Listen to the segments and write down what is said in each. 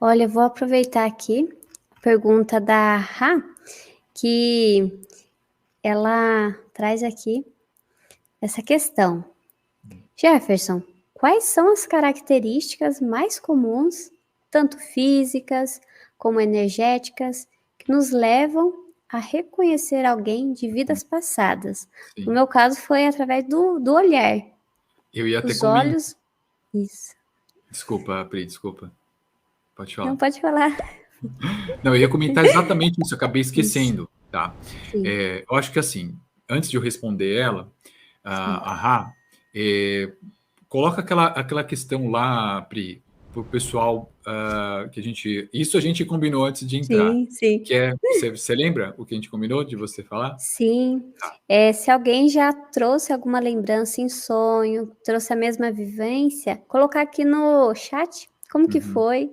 Olha, eu vou aproveitar aqui a pergunta da Rá, que ela traz aqui essa questão. Jefferson, quais são as características mais comuns, tanto físicas como energéticas, que nos levam a reconhecer alguém de vidas passadas? No Sim. meu caso, foi através do olhar. Eu ia até Os comentar. olhos. Isso. Desculpa, Pri, desculpa. Pode Não, falar. pode falar. Não, eu ia comentar exatamente isso, acabei Isso. esquecendo, tá? Sim, Eu acho que assim, antes de eu responder ela, sim. a Rá, é, coloca aquela questão lá, Pri, para o pessoal que a gente. Isso a gente combinou antes de entrar. Sim, sim. Que é. Você lembra o que a gente combinou de você falar? Sim. Se alguém já trouxe alguma lembrança em sonho, trouxe a mesma vivência, colocar aqui no chat como que Uhum. foi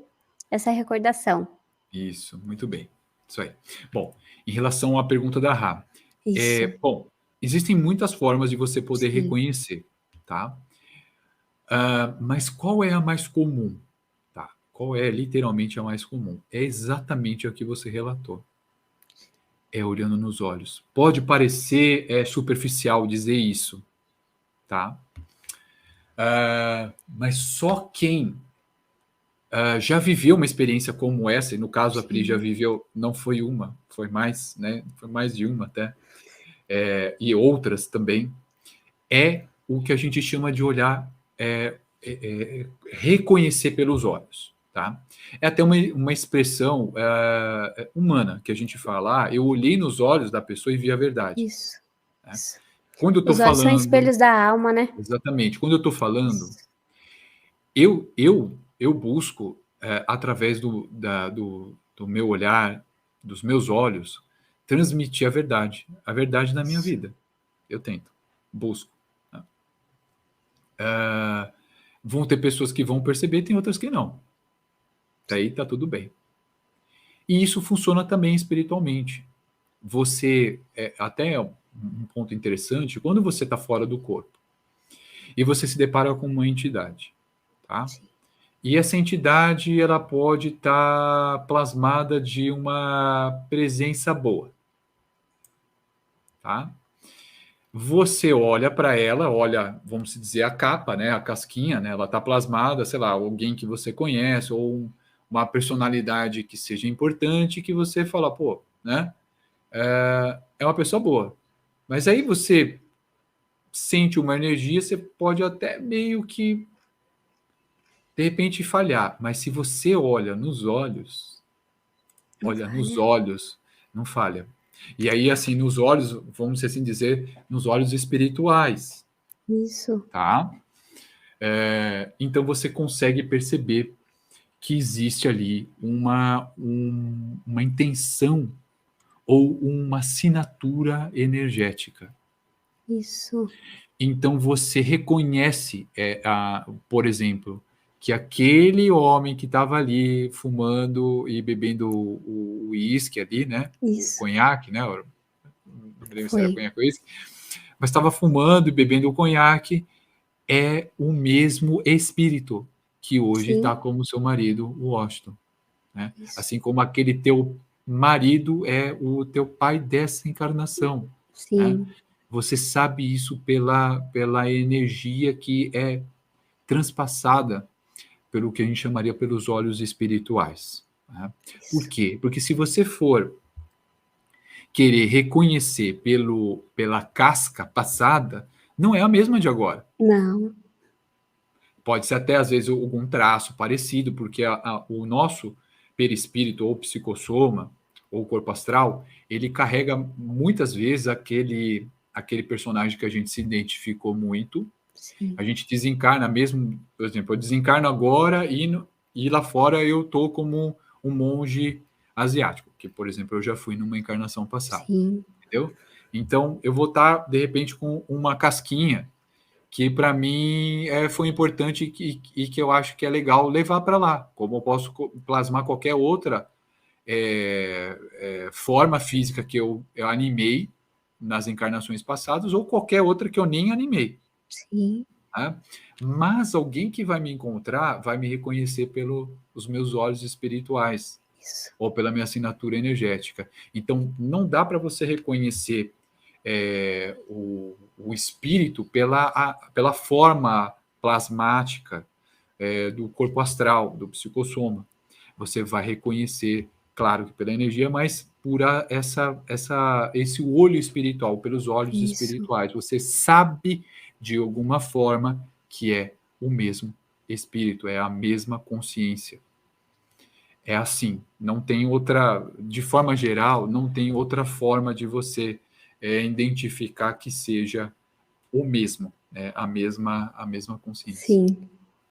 essa recordação. Isso, muito bem. Isso aí. Bom, em relação à pergunta da Rá, Isso. bom, existem muitas formas de você poder Sim, reconhecer, tá? Mas qual é a mais comum? Tá? Qual é literalmente a mais comum? É exatamente a que você relatou. É olhando nos olhos. Pode parecer superficial dizer isso, tá? Mas só quem já viveu uma experiência como essa, e no caso a Pri já sim. viveu, não foi uma, foi mais, né? Foi mais de uma até, e outras também, é o que a gente chama de olhar, reconhecer pelos olhos, tá? É até uma expressão humana que a gente fala, eu olhei nos olhos da pessoa e vi a verdade, Isso, né? isso. Quando eu estou Os olhos são falando, espelhos da alma, né? exatamente, quando eu estou falando, Isso. eu busco, através do meu olhar, dos meus olhos, transmitir a verdade na minha Isso. vida. Eu tento, busco, né? Vão ter pessoas que vão perceber, tem outras que não. Daí tá tudo bem. E isso funciona também espiritualmente. Você, até um ponto interessante, quando você está fora do corpo e você se depara com uma entidade, tá? Sim. E essa entidade, ela pode estar plasmada de uma presença boa, tá? Você olha para ela, olha, vamos dizer, a capa, né, a casquinha, né, ela está plasmada, sei lá, alguém que você conhece, ou uma personalidade que seja importante, que você fala, pô, né, é uma pessoa boa. Mas aí você sente uma energia, você pode até meio que, de repente, falhar. Mas se você Não olha nos falha. olhos, não falha. E aí, assim, nos olhos, vamos assim dizer, nos olhos espirituais, Isso. tá? Então você consegue perceber que existe ali uma intenção ou uma assinatura energética. Isso. Então você reconhece, por exemplo, que aquele homem que estava ali fumando e bebendo o uísque ali, né? O Isso. conhaque, né? Não me lembro se era Foi. conhaque ou uísque, mas estava fumando e bebendo o conhaque, é o mesmo espírito que hoje está Sim. como seu marido, o Washington, né? Isso. Assim como aquele teu marido é o teu pai dessa encarnação, né? Sim. Você sabe isso pela energia que é transpassada pelo que a gente chamaria pelos olhos espirituais, né? Por Isso. quê? Porque se você for querer reconhecer pela casca passada, não é a mesma de agora. Não. Pode ser até, às vezes, algum traço parecido, porque o nosso perispírito, ou psicossoma, ou corpo astral, ele carrega muitas vezes aquele personagem que a gente se identificou muito. Sim. A gente desencarna mesmo, por exemplo, eu desencarno agora e lá fora eu tô como um monge asiático, que, por exemplo, eu já fui numa encarnação passada, Sim. entendeu? Então, eu vou estar, de repente, com uma casquinha que para mim foi importante e que eu acho que é legal levar para lá, como eu posso plasmar qualquer outra forma física que eu animei nas encarnações passadas ou qualquer outra que eu nem animei. Sim. tá? Mas alguém que vai me encontrar vai me reconhecer pelos meus olhos espirituais Isso. ou pela minha assinatura energética. Então, não dá para você reconhecer o espírito pela forma plasmática do corpo astral, do psicossoma. Você vai reconhecer, claro que pela energia, mas por esse olho espiritual, pelos olhos Isso. espirituais. Você sabe de alguma forma que é o mesmo espírito, é a mesma consciência. É assim, não tem outra, de forma geral, não tem outra forma de você identificar que seja o mesmo, né? A mesma consciência. Sim.